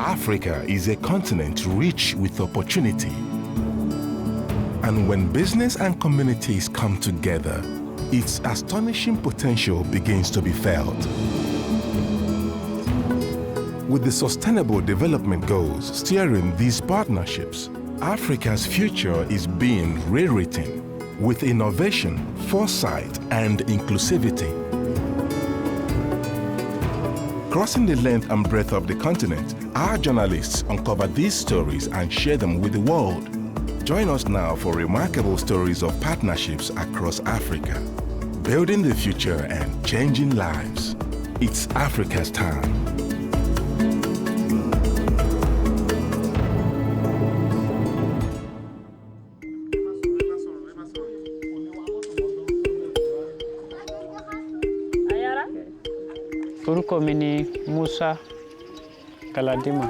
Africa is a continent rich with opportunity. And when business and communities come together, its astonishing potential begins to be felt. With the Sustainable Development Goals steering these partnerships, Africa's future is being rewritten with innovation, foresight, and inclusivity. Crossing the length and breadth of the continent, our journalists uncover these stories and share them with the world. Join us now for remarkable stories of partnerships across Africa, building the future and changing lives. It's Africa's time. Orúkọ mi ni Musa Galadima.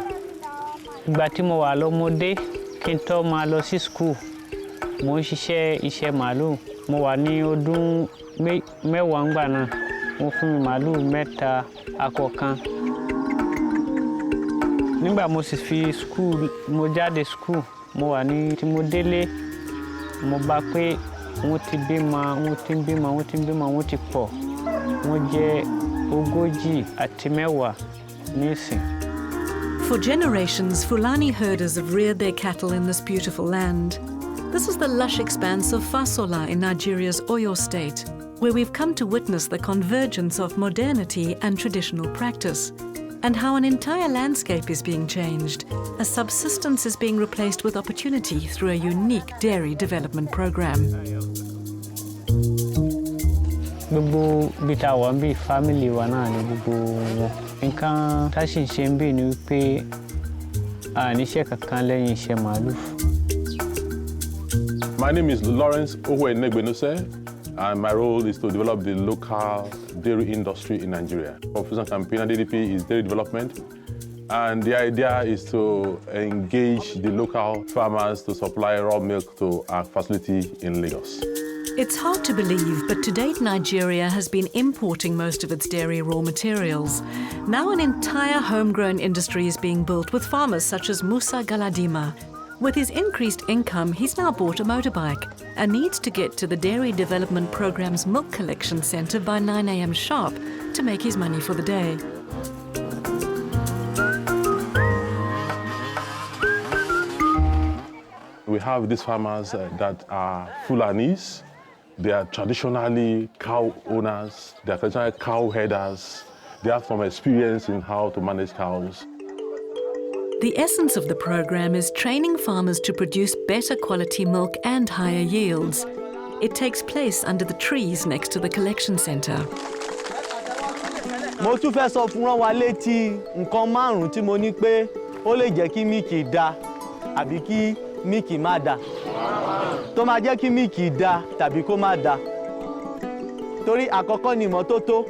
Ìgbà tí mo wà lọ́mọdé kí n tó máa lọ sí school, mo ń ṣiṣẹ́ iṣẹ́ màálù. Mo wà ní ọdún mẹ́wàá ńgbà náà. Wọ́n fún mi màálù 3 akọ kan. Nígbà mo sì fi school, mo jáde school, mo wà ní tí mo délé, mo bá pé wọ́n ti bímọ, wọ́n ti pọ̀. Wọ́n jẹ́ 40 àti 10 nísìn. For generations, Fulani herders have reared their cattle in this beautiful land. This is the lush expanse of Fasola in Nigeria's Oyo state, where we've come to witness the convergence of modernity and traditional practice, and how an entire landscape is being changed as subsistence is being replaced with opportunity through a unique dairy development program. Gbogbo bita wa nbi family wa náà ni gbogbo wọn. Nǹkan tá sì ṣe nbi ni pé a ní iṣẹ́ kankan lẹ́yìn iṣẹ́ màálù. My name is Lawrence Ohuenegbenose, and my role is to develop the local dairy industry in Nigeria. FrieslandCampina DDP is dairy development, and the idea is to engage the local farmers to supply raw milk to our facility in Lagos. It's hard to believe, but to date Nigeria has been importing most of its dairy raw materials. Now an entire homegrown industry is being built with farmers such as Musa Galadima. With his increased income, he's now bought a motorbike and needs to get to the Dairy Development Program's milk collection centre by 9 a.m. sharp to make his money for the day. We have these farmers that are Fulanis. They are traditionally cow owners, they are traditionally cow herders. They have some experience in how to manage cows. The essence of the program is training farmers to produce better quality milk and higher yields. It takes place under the trees next to the collection centre. Mo tún fẹ́ sọ fún wa létí nǹkan 5 tí mo ní pé ó lè jẹ́ kí míìkì dá àbí kí míìkì má dá. Tó máa jẹ́ kí míìkì dá tàbí kó má dá. Torí àkọ́kọ́ ni ìmọ́tótó.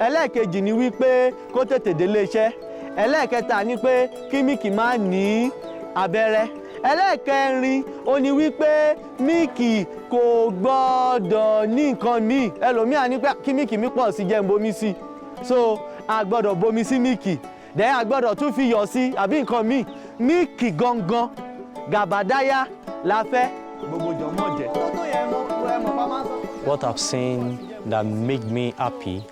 Ẹlẹ́ẹ̀kejì ni wípé kó tètè délé iṣẹ́. Ẹlẹ́ẹ̀kẹta ni pé kí míìkì má ní abẹ́rẹ́. Ẹlẹ́ẹ̀kẹrin ó ní wípé míìkì kò gbọ́dọ̀ ní nǹkan míì. Ẹlòmíà ní pé kí míìkì mi pọ̀ sí jẹ́ n bomi sí. So a gbọ́dọ̀ bomi sí míìkì. Then a gbọ́dọ̀ tún fi yọ̀ sí àbí nǹkan míì. Míìkì gangan gàbàdáyà la fẹ́. What I've seen that made me happy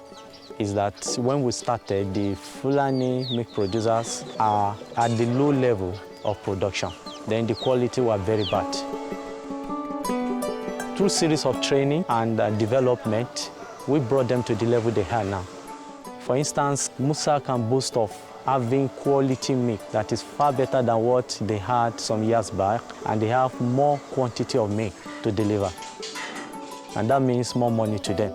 is that when we started, the Fulani milk producers are at the low level of production. Then the quality was very bad. Through a series of training and development, we brought them to the level they are now. For instance, Musa can boast of having quality milk that is far better than what they had some years back, and they have more quantity of milk to deliver. And that means more money to them.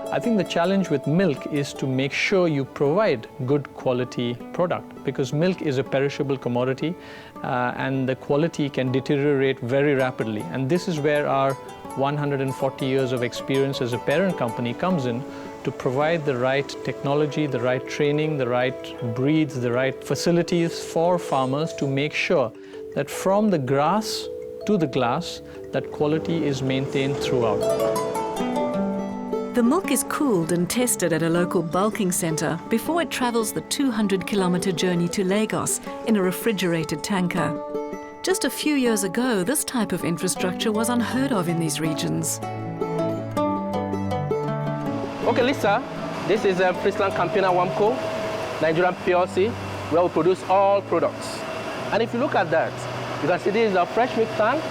I think the challenge with milk is to make sure you provide good quality product, because milk is a perishable commodity and the quality can deteriorate very rapidly. And this is where our 140 years of experience as a parent company comes in, to provide the right technology, the right training, the right breeds, the right facilities for farmers to make sure that from the grass to the glass, that quality is maintained throughout. The milk is cooled and tested at a local bulking centre before it travels the 200-kilometre journey to Lagos in a refrigerated tanker. Just a few years ago, this type of infrastructure was unheard of in these regions. Okay, Lisa, this is FrieslandCampina WAMCO Nigeria PLC, where we produce all products. And if you look at that, you can see this is a fresh milk tank.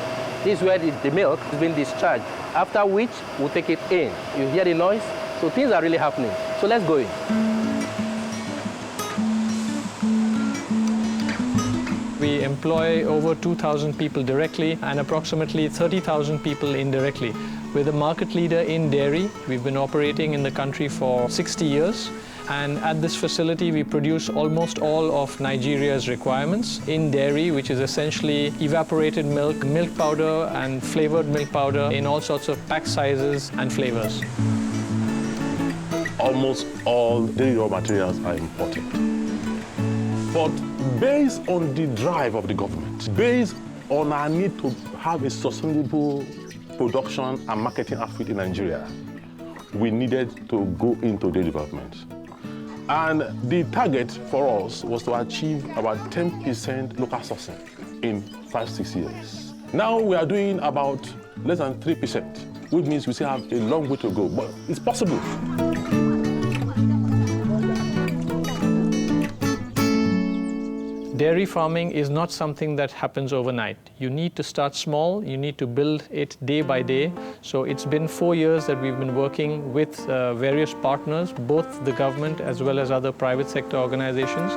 This is where the milk is being discharged, after which we'll take it in. You hear the noise? So things are really happening. So let's go in. We employ over 2,000 people directly and approximately 30,000 people indirectly. We're the market leader in dairy. We've been operating in the country for 60 years. And at this facility, we produce almost all of Nigeria's requirements in dairy, which is essentially evaporated milk, milk powder, and flavored milk powder in all sorts of pack sizes and flavors. Almost all dairy raw materials are imported. But based on the drive of the government, based on our need to have a sustainable production and marketing outfit in Nigeria, we needed to go into dairy development. And the target for us was to achieve about 10% local sourcing in 5-6 years. Now we are doing about less than 3%, which means we still have a long way to go, but it's possible. Dairy farming is not something that happens overnight. You need to start small, you need to build it day by day. So it's been 4 years that we've been working with various partners, both the government as well as other private sector organizations.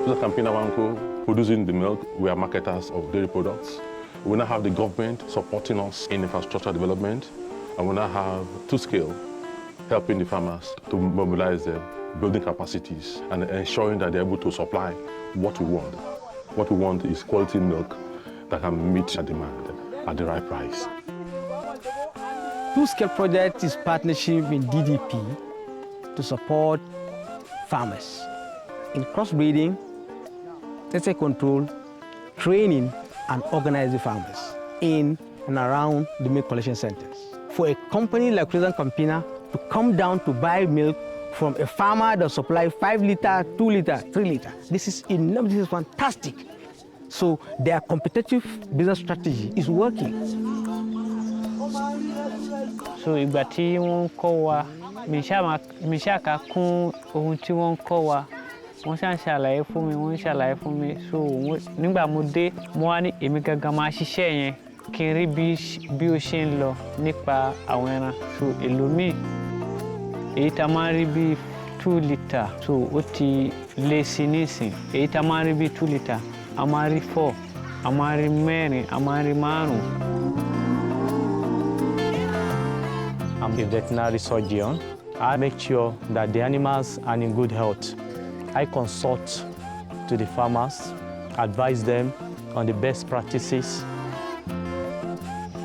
FrieslandCampina WAMCO, producing the milk, we are marketers of dairy products. We now have the government supporting us in infrastructure development, and we now have two-scale, helping the farmers to mobilize them, building capacities, and ensuring that they're able to supply what we want. What we want is quality milk that can meet the demand at the right price. Two-scale project is partnership with DDP to support farmers in crossbreeding, pest control, training, and organizing farmers in and around the milk collection centers. For a company like FrieslandCampina to come down to buy milk from a farmer that supplies 5 liter, 2 liter, 3 liter. This is enough, this is fantastic. So their competitive business strategy is working. So ìgbà tí wọ́n kọ́ wa, mi ṣá ka kún ohun tí wọ́n kọ́ wa. Wọ́n ṣá ń ṣàlàyé fún mi, wọ́n ń ṣàlàyé fún mi. So nígbà mo dé, mo wá ní èmi gangan máa ṣiṣẹ́ yẹn kí n rí bí ó ṣe ń lọ nípa àwọn ẹran. So èlò míì èyí tá máa rí bí 2 litre, so ó ti lé sí nísìn. Èyí tá máa rí bí 2 litre, a máa rí 4, a máa rí 4, a máa rí 5. I'm a veterinary surgeon. I make sure that the animals are in good health. I consult to the farmers, advise them on the best practices.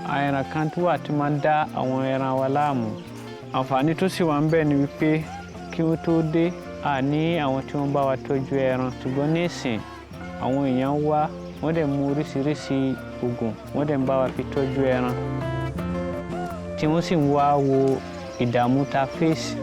Àyẹ̀rà kan tó wà tí máa ń dá àwọn ẹran wa láàmú. Àǹfààní tó sì wà ń bẹ̀ ni wípé kí wọ́n tó dé, a ní àwọn tí wọ́n bá wa tọ́jú ẹran. Ṣùgbọ́n nísìn, àwọn èèyàn wá, wọ́n dẹ̀ mú oríṣiríṣi oògùn, wọ́n dẹ̀ ń bá wa fi tọ́jú ẹran. Tí wọ́n sì ń wá wo ìdààmú ta face.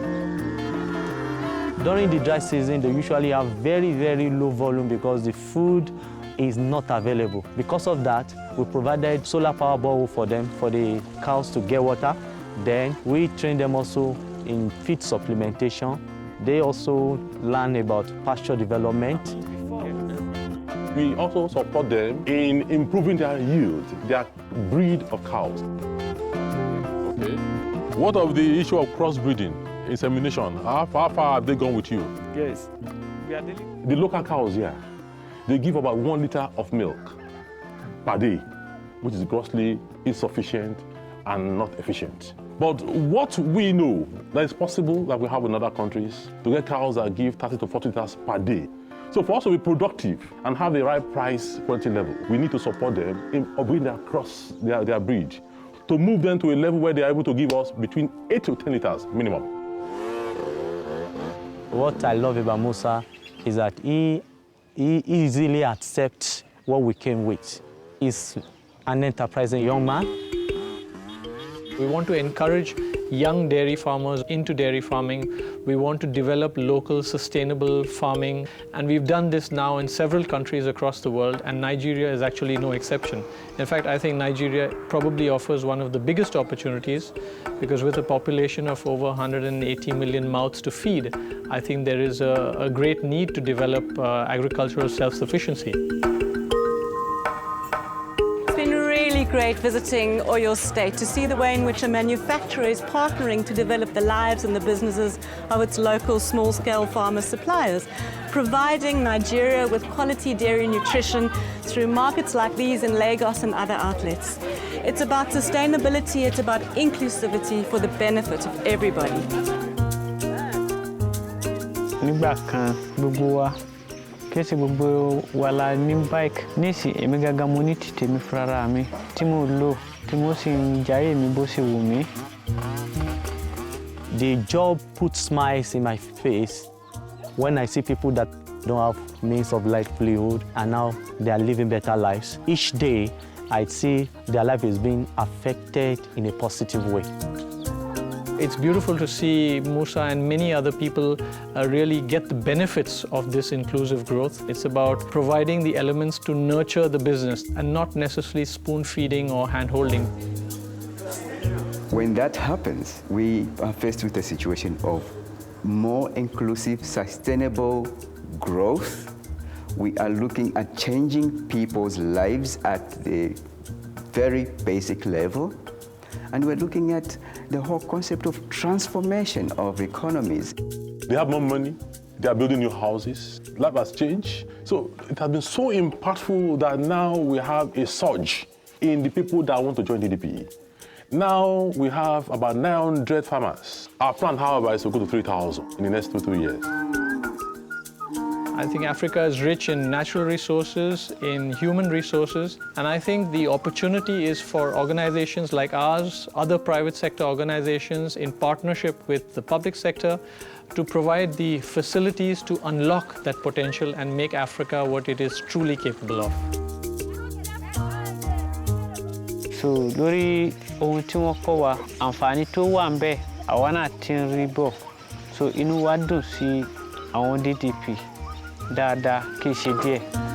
During the dry season, they usually have very, very low volume because the food is not available. Because of that, we provided solar power borehole for them, for the cows to get water. Then we train them also in feed supplementation. They also learn about pasture development. We also support them in improving their yield, their breed of cows. Okay. What of the issue of crossbreeding, insemination? How far have they gone with you? Yes. The local cows here, they give about 1 liter of milk per day, which is grossly insufficient and not efficient. But what we know that is possible that we have in other countries to get cows that give 30 to 40 liters per day. So for us to be productive and have the right price quality level, we need to support them in upgrading their breed to move them to a level where they are able to give us between 8 to 10 liters minimum. What I love about Musa is that he easily accepts what we came with. He's an enterprising young man. We want to encourage young dairy farmers into dairy farming. We want to develop local sustainable farming, and we've done this now in several countries across the world, and Nigeria is actually no exception. In fact, I think Nigeria probably offers one of the biggest opportunities, because with a population of over 180 million mouths to feed, I think there is a great need to develop agricultural self-sufficiency. Great visiting Oyo State to see the way in which a manufacturer is partnering to develop the lives and the businesses of its local small-scale farmer suppliers, providing Nigeria with quality dairy nutrition through markets like these in Lagos and other outlets. It's about sustainability, it's about inclusivity for the benefit of everybody. Kesi gbogbo wala ní bike nísì èmi gangan mo ní títè mi fúnra mi tí mo lò tí mo sì ń jayé mi bó ṣe wù mí. The job puts smiles in my face when I see people that don't have means of livelihood and now they are living better lives. Each day I see their life is being affected in a positive way. It's beautiful to see Musa and many other people really get the benefits of this inclusive growth. It's about providing the elements to nurture the business and not necessarily spoon-feeding or hand-holding. When that happens, we are faced with a situation of more inclusive, sustainable growth. We are looking at changing people's lives at the very basic level. And we're looking at the whole concept of transformation of economies. They have more money, they are building new houses, life has changed. So it has been so impactful that now we have a surge in the people that want to join DDP. Now we have about 900 farmers. Our plan, however, is to go to 3,000 in the next 2 years. I think Africa is rich in natural resources, in human resources, and I think the opportunity is for organizations like ours, other private sector organizations in partnership with the public sector to provide the facilities to unlock that potential and make Africa what it is truly capable of. So lórí ohun tí wọ́n kọ́ wa àǹfààní tó wà ń bẹ àwa náà ti ń rí bọ̀, so inú wa dùn sí àwọn DDP dáadáa kì í ṣe díẹ̀.